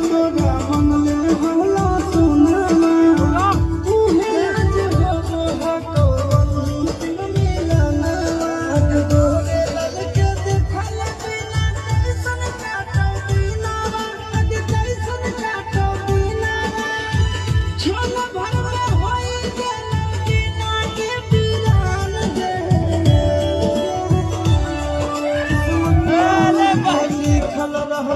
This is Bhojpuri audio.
तोरा मंगले होला सोनावा उहे आज हो कौन दिन मिलना गोरे ललके देखल बिना कैसन काटो बिना कैसन काटो बिना छोल भर में होई गेल बिना के बिरान दे लिखल रह